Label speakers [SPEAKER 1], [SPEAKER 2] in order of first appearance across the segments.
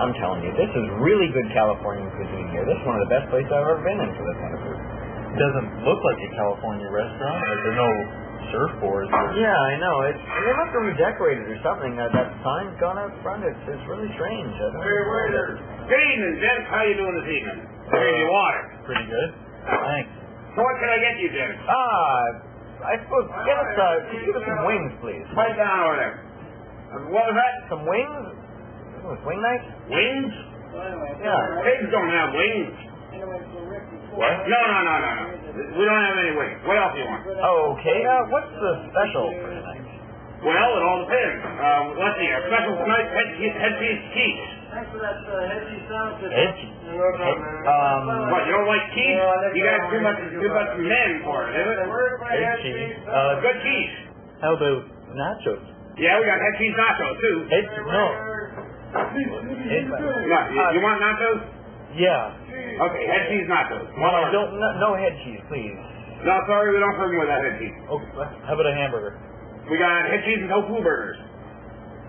[SPEAKER 1] I'm telling you, this is really good Californian cuisine here. This is one of the best places I've ever been in for this kind of food.
[SPEAKER 2] It doesn't look like a California restaurant. Like there's no surfboards.
[SPEAKER 1] Yeah, I know. They must have redecorated or something. That sign's gone out front. It's really strange. I don't know.
[SPEAKER 3] Good evening, gents. How you doing this evening? Here's your water.
[SPEAKER 2] Pretty good. Thanks.
[SPEAKER 3] So what can I get you, gents?
[SPEAKER 1] I suppose, give us some wings, please.
[SPEAKER 3] Right down over there. What was that?
[SPEAKER 1] Some wings? Wing night?
[SPEAKER 3] Wings?
[SPEAKER 1] Yeah.
[SPEAKER 3] Pigs don't have wings.
[SPEAKER 1] What?
[SPEAKER 3] No. We don't have any wings. What else do you want?
[SPEAKER 1] Okay. What's the special for tonight?
[SPEAKER 3] Well, it all depends. Let's see. Our special tonight, head cheese quiche.
[SPEAKER 4] Thanks for that head cheese sandwich.
[SPEAKER 1] Head cheese?
[SPEAKER 3] What, you don't like cheese? You guys too much men for it, is it?
[SPEAKER 1] Head cheese.
[SPEAKER 3] Good cheese.
[SPEAKER 2] How about nachos?
[SPEAKER 3] Yeah, we got head cheese nachos, too.
[SPEAKER 1] No.
[SPEAKER 3] You want nachos?
[SPEAKER 2] Yeah.
[SPEAKER 3] Okay, head cheese nachos.
[SPEAKER 1] No head cheese, please.
[SPEAKER 3] No, sorry, we don't serve them with that head cheese.
[SPEAKER 2] Oh, how about a hamburger?
[SPEAKER 3] We got head cheese and tofu burgers.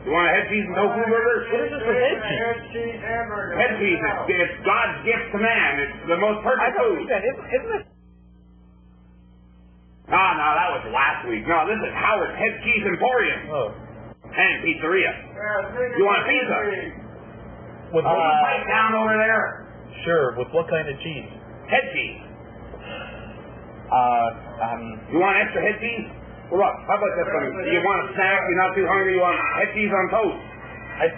[SPEAKER 3] You want a head cheese and tofu burger?
[SPEAKER 1] What is this with head cheese?
[SPEAKER 4] Head cheese hamburger.
[SPEAKER 3] Head cheese, it's God's gift to man. It's the most
[SPEAKER 1] I
[SPEAKER 3] perfect
[SPEAKER 1] don't
[SPEAKER 3] food.
[SPEAKER 1] understand. Isn't it?
[SPEAKER 3] No, that was last week. No, this is Howard's Head Cheese Emporium.
[SPEAKER 2] Oh.
[SPEAKER 3] And pizzeria. You want a pizza?
[SPEAKER 2] With what?
[SPEAKER 3] Right down over there.
[SPEAKER 2] Sure. With what kind of cheese?
[SPEAKER 3] Head cheese. You want extra head cheese? Well, look, how about this one? You want a snack? You're not too hungry? You want head cheese on toast?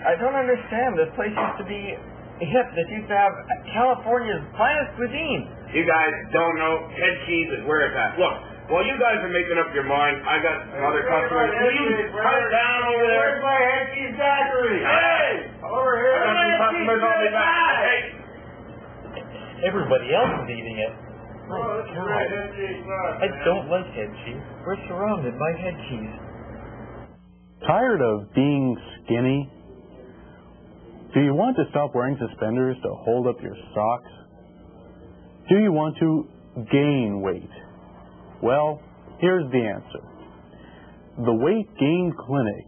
[SPEAKER 1] I don't understand. This place used to be hip. This used to have California's finest cuisine.
[SPEAKER 3] You guys don't know head cheese is where it's at. Look, while you guys are making up your mind, I got some other customers. Please cut it down over there.
[SPEAKER 4] Where's my head cheese daiquiri?
[SPEAKER 3] Hey!
[SPEAKER 4] Over here.
[SPEAKER 3] I got some customers on the back. Hey!
[SPEAKER 2] Everybody else is eating it.
[SPEAKER 4] Oh, this is great head cheese sauce.
[SPEAKER 2] I don't like head cheese.
[SPEAKER 1] We're surrounded by head cheese.
[SPEAKER 5] Tired of being skinny? Do you want to stop wearing suspenders to hold up your socks? Do you want to gain weight? Well, here's the answer. The Weight Gain Clinic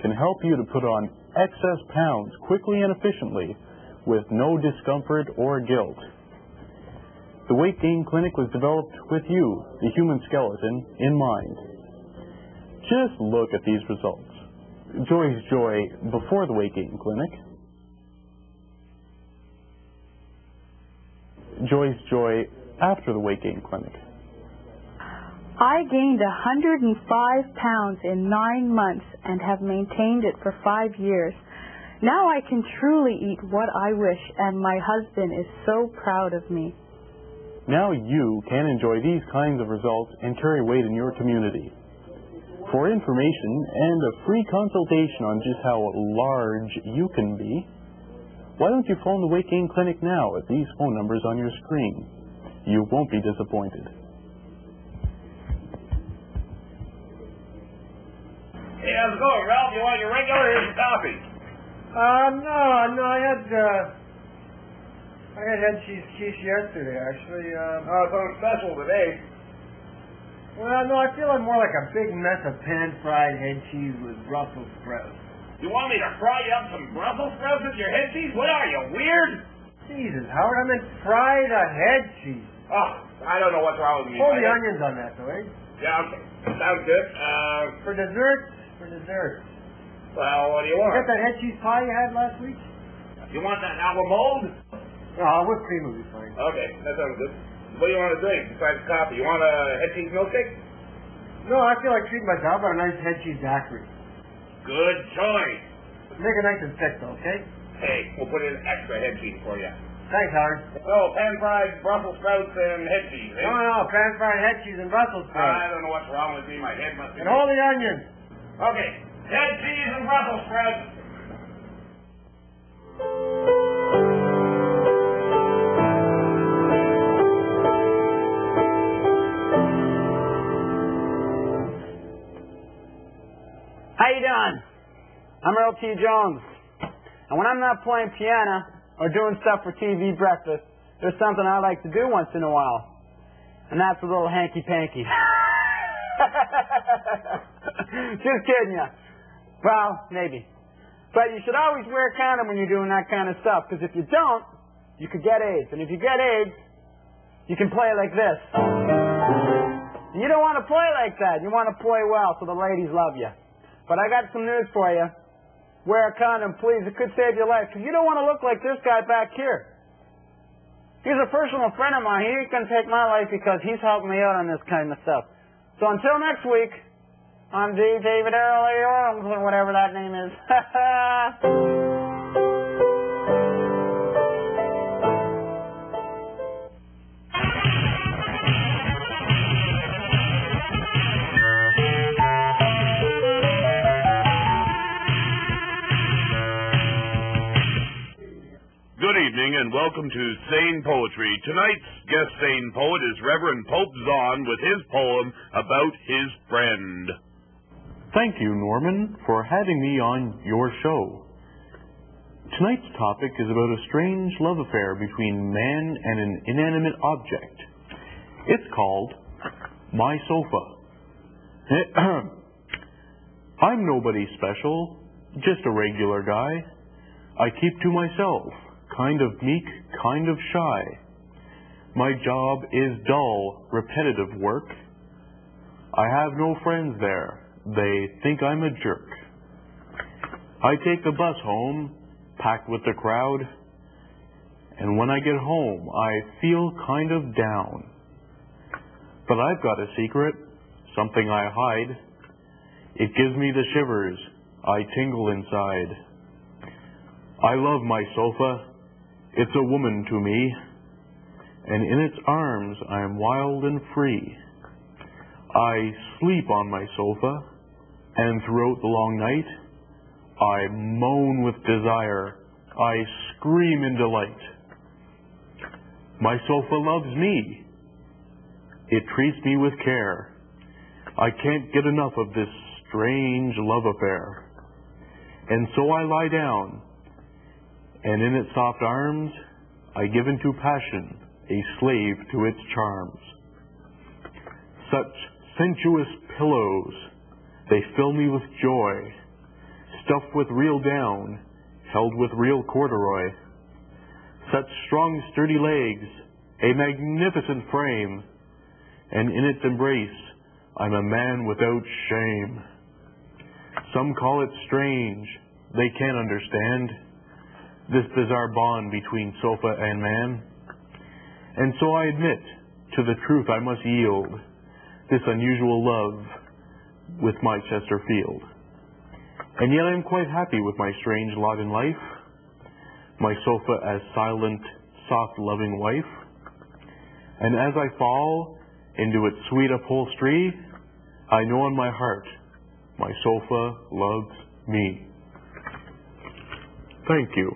[SPEAKER 5] can help you to put on excess pounds quickly and efficiently with no discomfort or guilt. The Weight Gain Clinic was developed with you, the human skeleton, in mind. Just look at these results. Joy's joy before the Weight Gain Clinic. Joy's joy after the Weight Gain Clinic.
[SPEAKER 6] I gained 105 pounds in 9 months and have maintained it for 5 years. Now I can truly eat what I wish, and my husband is so proud of me.
[SPEAKER 5] Now you can enjoy these kinds of results and carry weight in your community. For information and a free consultation on just how large you can be, why don't you phone the Weight Gain Clinic now at these phone numbers on your screen? You won't be disappointed.
[SPEAKER 3] Hey, how's it going, Ralph? You want your regular or your coffee?
[SPEAKER 4] No, I had head cheese quiche yesterday, actually.
[SPEAKER 3] Oh, it's on special today.
[SPEAKER 4] Well, no, I feel I'm more like a big mess of pan-fried head cheese with Brussels sprouts.
[SPEAKER 3] You want me to fry you up some Brussels sprouts with your head cheese? What are you, weird?
[SPEAKER 4] Jesus, Howard, I meant fried head cheese.
[SPEAKER 3] Oh, I don't know what's wrong with me.
[SPEAKER 4] Pull the onions on that, though, eh?
[SPEAKER 3] Yeah, okay. Sounds good.
[SPEAKER 4] For dessert?
[SPEAKER 3] Well, what do you want?
[SPEAKER 4] Get that head cheese pie you had last week?
[SPEAKER 3] You want that apple mold?
[SPEAKER 4] No, whipped cream will be fine.
[SPEAKER 3] Okay, that sounds good. What do you want to drink besides coffee? You want a head cheese milkshake?
[SPEAKER 4] No, I feel like treating myself on a nice head cheese daiquiri.
[SPEAKER 3] Good choice.
[SPEAKER 4] Make it nice and thick, though, okay?
[SPEAKER 3] Hey, we'll put in extra head cheese for you.
[SPEAKER 4] Thanks, Howard.
[SPEAKER 3] Oh, pan-fried Brussels sprouts and head cheese, eh?
[SPEAKER 4] No, pan-fried head cheese and Brussels sprouts.
[SPEAKER 3] I don't know what's wrong with me. My head must be...
[SPEAKER 4] And all the onions.
[SPEAKER 3] Okay, head cheese and Brussels sprouts.
[SPEAKER 7] How you doing? I'm Earl T. Jones. And when I'm not playing piano or doing stuff for TV breakfast, there's something I like to do once in a while. And that's a little hanky-panky. Just kidding ya. Well, maybe. But you should always wear a condom when you're doing that kind of stuff, because if you don't, you could get AIDS. And if you get AIDS, you can play like this. And you don't want to play like that. You want to play well so the ladies love you. But I got some news for you. Wear a condom, please. It could save your life, because you don't want to look like this guy back here. He's a personal friend of mine. He ain't going to take my life because he's helping me out on this kind of stuff. So until next week, I'm David Earl, whatever that name is.
[SPEAKER 3] Good evening and welcome to Sane Poetry. Tonight's guest sane poet is Reverend Pope Zahn with his poem about his friend.
[SPEAKER 5] Thank you, Norman, for having me on your show. Tonight's topic is about a strange love affair between man and an inanimate object. It's called My Sofa. I'm nobody special, just a regular guy. I keep to myself, kind of meek, kind of shy. My job is dull, repetitive work. I have no friends there. They think I'm a jerk. I take the bus home, packed with the crowd, and when I get home, I feel kind of down. But I've got a secret, something I hide. It gives me the shivers. I tingle inside. I love my sofa. It's a woman to me, and in its arms I am wild and free. I sleep on my sofa, and throughout the long night, I moan with desire. I scream in delight. My sofa loves me. It treats me with care. I can't get enough of this strange love affair. And so I lie down, and in its soft arms, I give into passion, a slave to its charms. Such sensuous pillows, they fill me with joy, stuffed with real down, held with real corduroy. Such strong, sturdy legs, a magnificent frame, and in its embrace, I'm a man without shame. Some call it strange, they can't understand this bizarre bond between sofa and man. And so I admit, to the truth I must yield, this unusual love with my Chesterfield. And yet I'm quite happy with my strange lot in life, my sofa as silent, soft, loving wife. And as I fall into its sweet upholstery, I know in my heart, my sofa loves me. Thank you.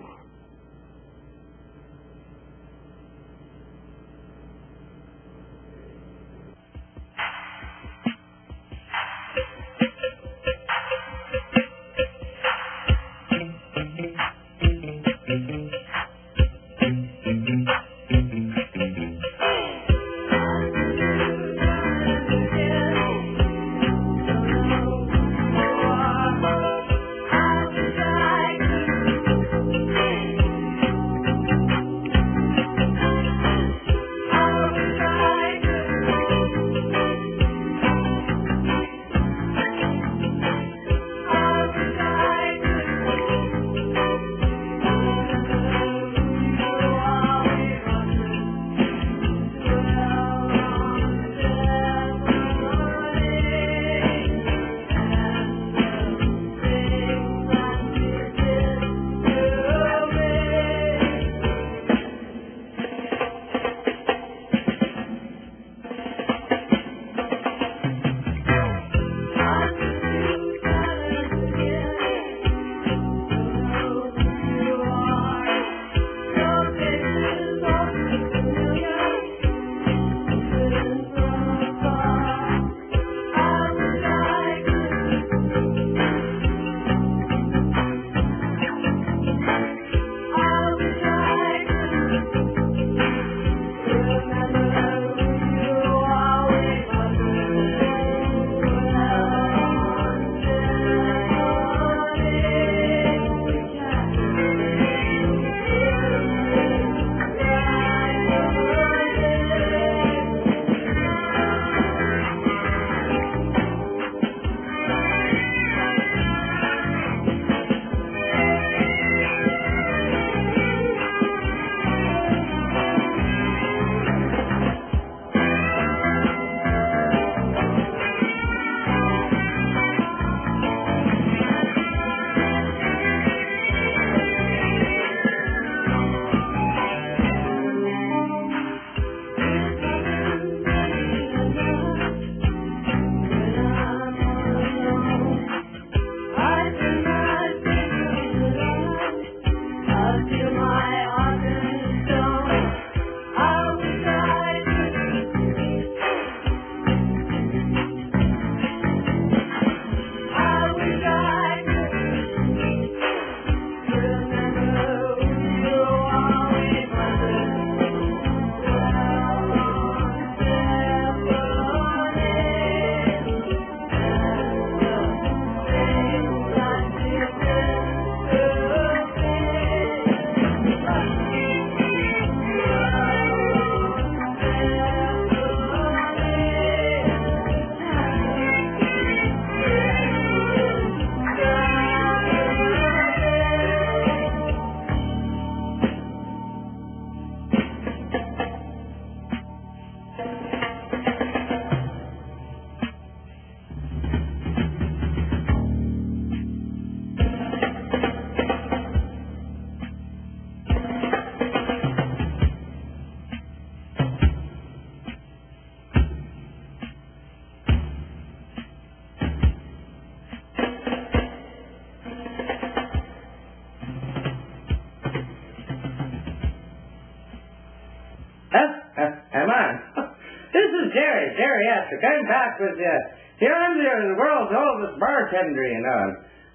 [SPEAKER 8] is Jerry Astor. I'm back with you. Here I'm the world's oldest bartender, you know.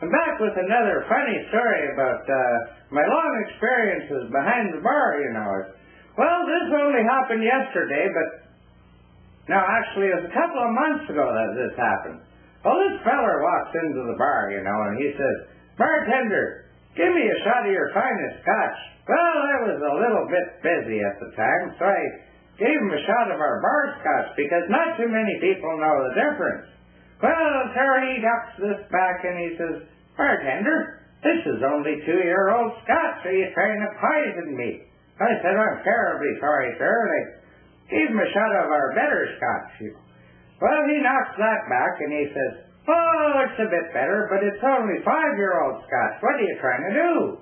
[SPEAKER 8] I'm back with another funny story about my long experiences behind the bar, you know. Well, this only happened yesterday, but... No, actually, it was a couple of months ago that this happened. Well, this feller walks into the bar, you know, and he says, "Bartender, give me a shot of your finest scotch." Well, I was a little bit busy at the time, so I gave him a shot of our bar scotch, because not too many people know the difference. Well, sir, he ducks this back and he says, "Bartender, this is only 2-year-old scotch. Are you trying to poison me?" I said, "I'm terribly sorry, sir." And I gave him a shot of our better scotch. Well, he knocks that back and he says, "Oh, it's a bit better, but it's only 5-year-old scotch. What are you trying to do?"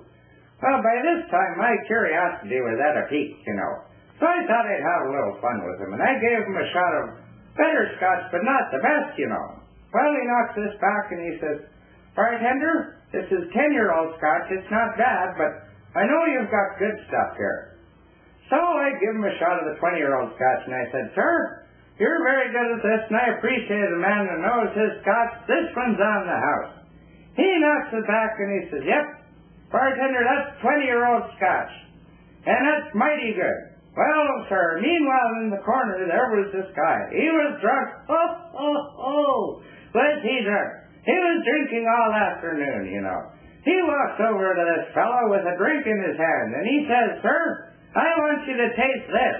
[SPEAKER 8] Well, by this time, my curiosity was at a peak, you know. So I thought I'd have a little fun with him, and I gave him a shot of better scotch, but not the best, you know. Well, he knocks this back and he says, "Bartender, this is 10-year-old scotch. It's not bad, but I know you've got good stuff here." So I give him a shot of the 20-year-old scotch, and I said, "Sir, you're very good at this, and I appreciate a man that knows his scotch. This one's on the house." He knocks it back and he says, "Yep, bartender, that's 20-year-old scotch. And that's mighty good." Well, sir, meanwhile in the corner there was this guy. He was drunk. Was he drunk? He was drinking all afternoon, you know. He walks over to this fellow with a drink in his hand, and he says, "Sir, I want you to taste this."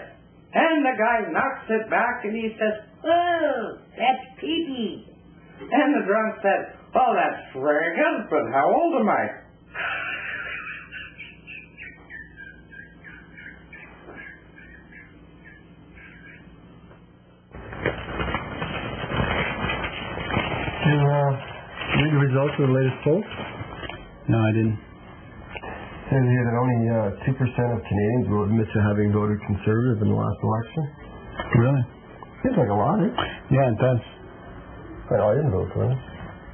[SPEAKER 8] And the guy knocks it back and he says, "Oh, that's pee-pee." And the drunk said, "Oh, that's very good, but how old am I?"
[SPEAKER 4] Did you read the results of the latest poll?
[SPEAKER 5] No, I didn't.
[SPEAKER 4] Says here that only 2% of Canadians will admit to having voted Conservative in the last election.
[SPEAKER 5] Really?
[SPEAKER 4] Seems like a lot, eh?
[SPEAKER 5] Yeah, it does.
[SPEAKER 4] I didn't vote for it.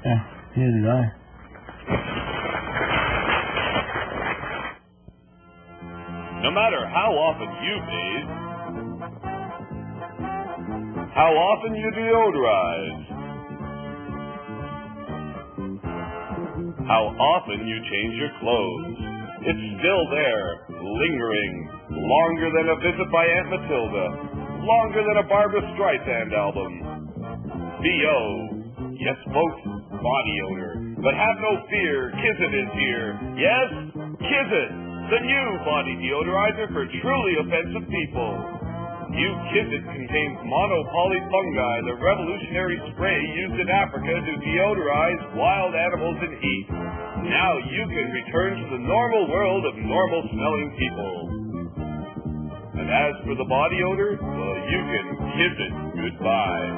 [SPEAKER 5] Yeah, neither did I.
[SPEAKER 3] No matter how often you bathe, how often you deodorize, how often you change your clothes, it's still there, lingering, longer than a visit by Aunt Matilda, longer than a Barbra Streisand album. B.O. Yes, folks, body odor. But have no fear, Kiss-It is here. Yes, Kiss-It, the new body deodorizer for truly offensive people. New Kiss-It contains monopolyfungi, the revolutionary spray used in Africa to deodorize wild animals in heat. Now you can return to the normal world of normal-smelling people. And as for the body odor, well, you can kiss it goodbye.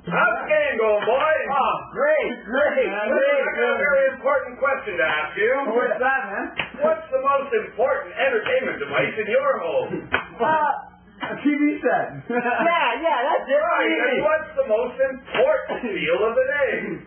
[SPEAKER 3] How's the game going, boys?
[SPEAKER 8] Oh, great.
[SPEAKER 3] I got a very important question to ask you.
[SPEAKER 8] What's that, man?
[SPEAKER 3] What's the most important entertainment device in your home?
[SPEAKER 4] A TV set.
[SPEAKER 8] Yeah, that's it.
[SPEAKER 3] Right, and what's the most important meal of the day?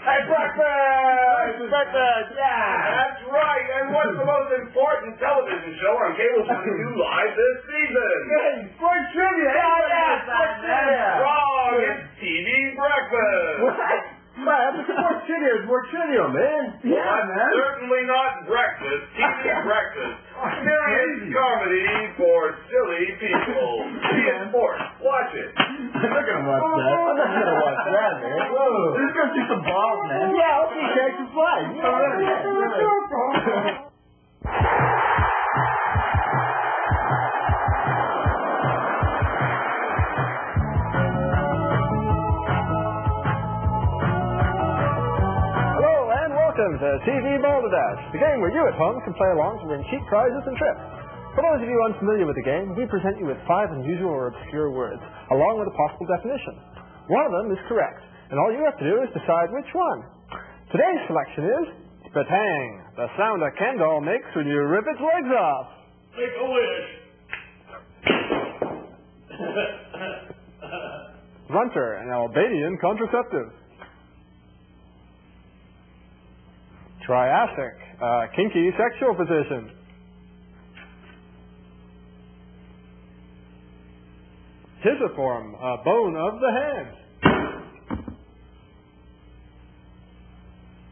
[SPEAKER 8] Hey, breakfast! Yeah.
[SPEAKER 3] That's right, and what's the most important television show on cable 22 live this season?
[SPEAKER 8] Hey, sports trivia. Yeah, sports trivia.
[SPEAKER 3] Wrong, it's TV Breakfast.
[SPEAKER 8] What?
[SPEAKER 4] Man, sports trivia is more trivial, man.
[SPEAKER 3] Yeah, man. Certainly not breakfast. TV Breakfast. Serious comedy for silly people. See sports. Watch it.
[SPEAKER 4] I'm not gonna watch that. I'm not gonna watch that, man. Whoa. Let's go see some balls, man.
[SPEAKER 8] Yeah, I'll see catch and fly.
[SPEAKER 9] Welcome to TV Balderdash, the game where you at home can play along to win cheap prizes and trips. For those of you unfamiliar with the game, we present you with 5 unusual or obscure words, along with a possible definition. One of them is correct, and all you have to do is decide which one. Today's selection is Batang, the sound a Ken doll makes when you rip its legs off.
[SPEAKER 3] Make a wish.
[SPEAKER 9] Runter, an Albanian contraceptive. Triassic, a kinky sexual position. Pisiform, a bone of the hand.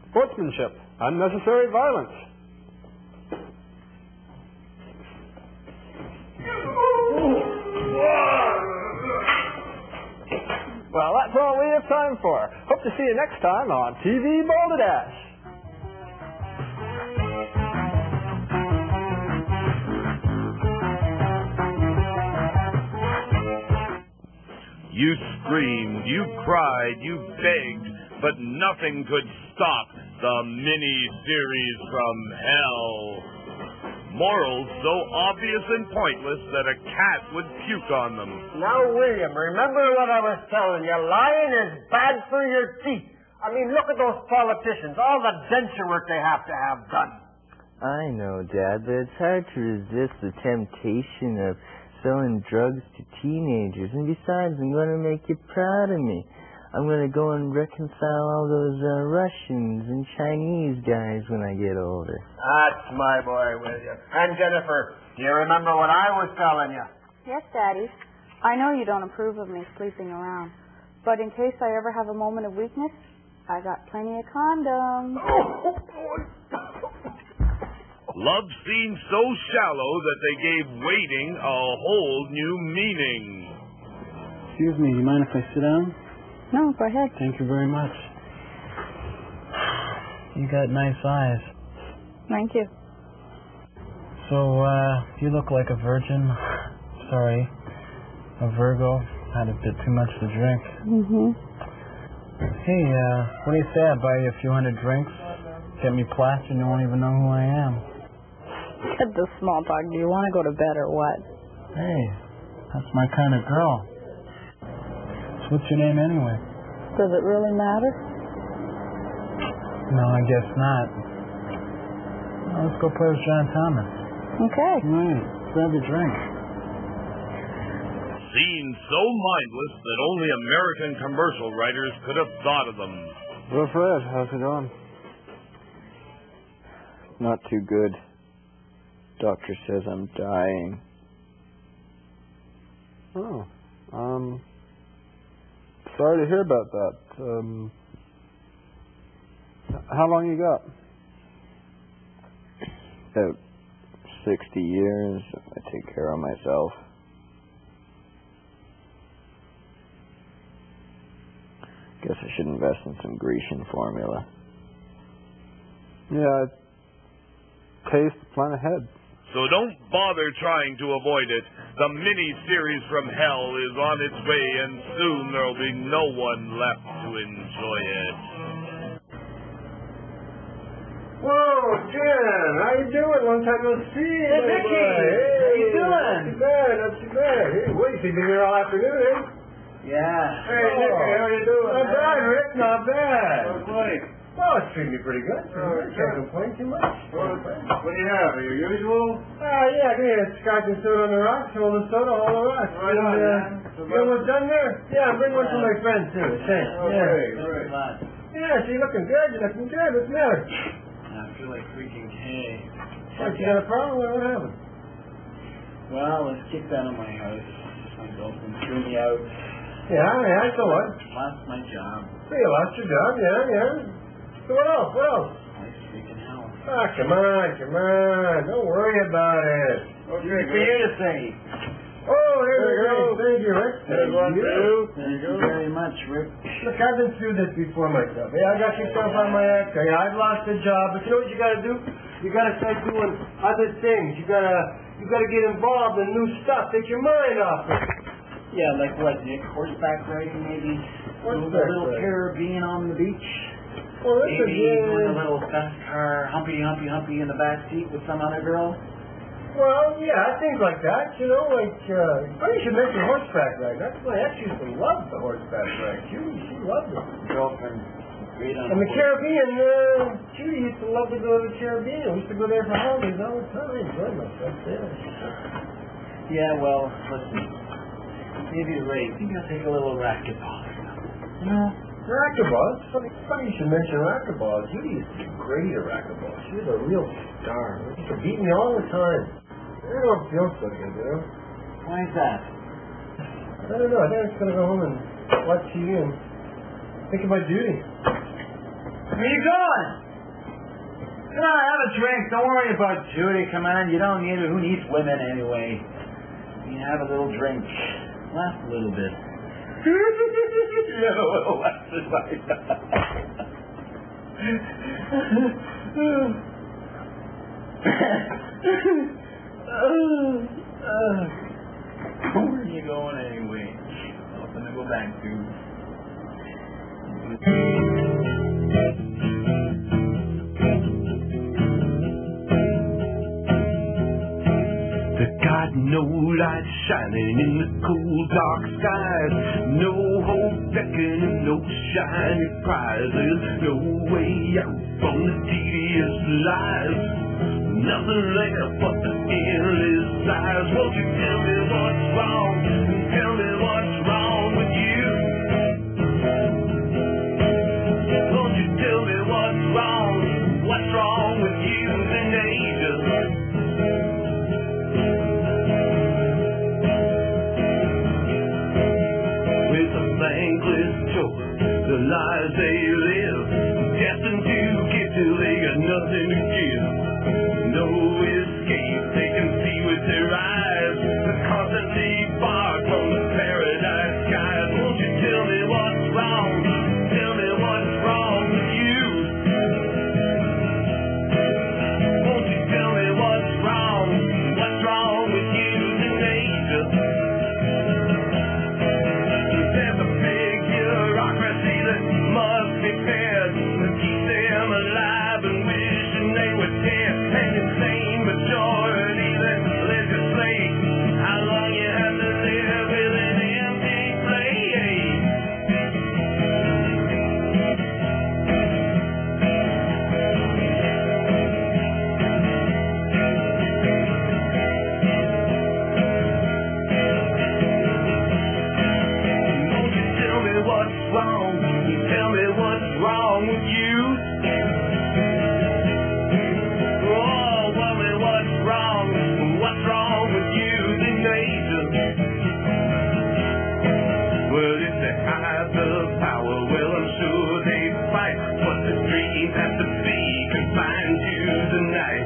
[SPEAKER 9] Sportsmanship, unnecessary violence. Well, that's all we have time for. Hope to see you next time on TV Balderdash.
[SPEAKER 3] You screamed, you cried, you begged, but nothing could stop the mini-series from hell. Morals so obvious and pointless that a cat would puke on them.
[SPEAKER 4] Now, William, remember what I was telling you. Lying is bad for your teeth. I mean, look at those politicians, all the denture work they have to have done.
[SPEAKER 10] I know, Dad, but it's hard to resist the temptation of selling drugs to teenagers. And besides, I'm going to make you proud of me. I'm going to go and reconcile all those Russians and Chinese guys when I get older.
[SPEAKER 4] That's my boy, William. And Jennifer, do you remember what I was telling you?
[SPEAKER 6] Yes, Daddy. I know you don't approve of me sleeping around. But in case I ever have a moment of weakness, I got plenty of condoms.
[SPEAKER 3] Love seemed so shallow that they gave waiting a whole new meaning.
[SPEAKER 11] Excuse me, do you mind if I sit down?
[SPEAKER 6] No, go ahead.
[SPEAKER 11] Thank you very much. You got nice eyes.
[SPEAKER 6] Thank you.
[SPEAKER 11] So, you look like a virgin. Sorry, a Virgo. Had a bit too much to drink.
[SPEAKER 6] Mm-hmm.
[SPEAKER 11] Hey, what do you say I buy you a few hundred drinks? Get me plastered and you won't even know who I am.
[SPEAKER 6] Get the small talk. Do you want to go to bed or what?
[SPEAKER 11] Hey, that's my kind of girl. So what's your name anyway?
[SPEAKER 6] Does it really matter?
[SPEAKER 11] No, I guess not. Well, let's go play with John Thomas.
[SPEAKER 6] Okay.
[SPEAKER 11] Right, grab your drink.
[SPEAKER 3] Scenes so mindless that only American commercial writers could have thought of them.
[SPEAKER 9] Well, Fred, how's it going?
[SPEAKER 10] Not too good. Doctor says I'm dying.
[SPEAKER 9] Oh, sorry to hear about that. How long you got?
[SPEAKER 10] About 60 years. I take care of myself. Guess I should invest in some Grecian formula.
[SPEAKER 9] Yeah, taste, plan ahead.
[SPEAKER 3] So don't bother trying to avoid it. The mini-series from hell is on its way, and soon there'll be no one left to enjoy it.
[SPEAKER 4] Whoa, Jen, how you doing? Long time no see.
[SPEAKER 7] Hey, Vicky, how you doing?
[SPEAKER 4] Not too bad, not too bad. Hey, wait, you've been here all afternoon, eh?
[SPEAKER 7] Yeah.
[SPEAKER 4] Hey, Vicky, how you doing? Not bad, Rick, not bad.
[SPEAKER 8] How's life?
[SPEAKER 4] Well, it's treating me pretty good. Can't complain too much.
[SPEAKER 8] What do you have? Your usual?
[SPEAKER 4] Yeah, give me a scotch and soda on the rocks, hold the soda, hold the rocks.
[SPEAKER 8] Right on, man.
[SPEAKER 4] You almost done there? Yeah, bring one for my friends, too. Thanks.
[SPEAKER 8] Great.
[SPEAKER 4] Yeah, so you're looking good. You're looking good. What's the matter?
[SPEAKER 11] I feel like freaking hay.
[SPEAKER 4] What, you got a problem? What happened?
[SPEAKER 11] Well, I was kicked out of my house. My girlfriend threw me out.
[SPEAKER 4] Yeah, so what?
[SPEAKER 11] Lost my job.
[SPEAKER 4] So you lost your job, yeah. So what else?
[SPEAKER 11] Nice freaking house.
[SPEAKER 4] Ah, come on. Don't worry about it.
[SPEAKER 8] Okay,
[SPEAKER 11] For you to say.
[SPEAKER 4] Oh, here we go. Thank you, Rick.
[SPEAKER 8] There's one, too.
[SPEAKER 11] Thank you very much, Rick.
[SPEAKER 4] Look, I've been through this before myself. Yeah, I got kicked off on my act. Yeah, I've lost a job, but you know what you gotta do? You gotta start doing other things. You gotta get involved in new stuff. Take your mind off it.
[SPEAKER 11] Yeah, like what, Nick? Horseback riding, maybe? A little Caribbean on the beach?
[SPEAKER 4] Well,
[SPEAKER 11] Maybe doing a little fast car, humpy in the back seat with some other girl?
[SPEAKER 4] Well, yeah, things like that, you know, like, funny you should mention horseback riding. That's my ex used to love the horseback ride. She loved it.
[SPEAKER 11] Girlfriend, great on
[SPEAKER 4] And the Caribbean, Judy used to love to go to the Caribbean. We used to go there for holidays all the time. I enjoyed myself there.
[SPEAKER 11] Yeah, well, listen. Maybe you're right. Maybe I'll take a little racquetball. You know?
[SPEAKER 4] Racquetball? It's funny you should mention racquetball. Judy used to be great at racquetball. She was a real star. She used to beat me all the time. I don't feel so good, you know?
[SPEAKER 11] Why is that?
[SPEAKER 4] I don't know. I think I'm just going to go home and watch TV and think about Judy.
[SPEAKER 1] Where you going? Come on, have a drink. Don't worry about Judy. Come on, you don't need it. Who needs women anyway? You have a little drink. Laugh a little bit. You have a little laugh tonight. Where are you going anyway? Nothing to go back to.
[SPEAKER 12] There got no light shining in the cool dark skies. No hope beckoning, no shiny prizes. No way out from the tedious lies. Nothing left but the endless sighs. Won't you tell me what's wrong? Tell me what's wrong with you? Won't you tell me what's wrong? What's wrong with you, teenager? With a thankless choke, the lives they live, destined to give till they got nothing to give. No escape they can see with their eyes. They're constantly barred from the paradise skies. Won't you tell me what's wrong? Tell me what's wrong with you? Won't you tell me what's wrong? What's wrong with you, teenager? There's a big bureaucracy that must be fed to keep them alive and wishing they were dead. An insane majority that legislate how long you have to live with an empty plate. Won't you tell me what's wrong? Tell me what's wrong with you? Oh, tell me what's wrong? What's wrong with you, teenager? Well, if they have the power, well, I'm sure they fight. But the dream has to be confined to the night.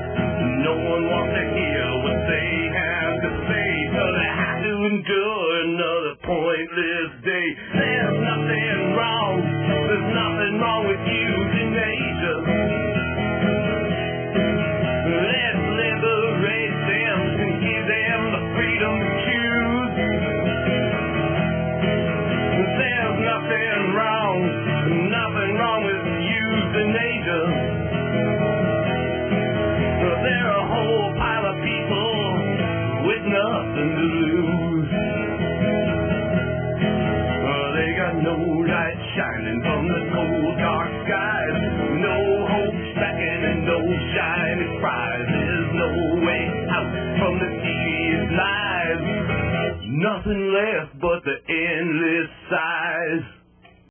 [SPEAKER 12] No one wants to hear what they have to say, so they have to endure another pointless day. There's nothing wrong. There's nothing wrong with you, teenager. Let's liberate them and give them the freedom to choose. There's nothing wrong with you, teenager. There are a whole pile of people with nothing to lose. They got no light shining from the cold dark skies. No hope stacking and no shiny prizes. No way out from the tedious lives. Nothing left but the endless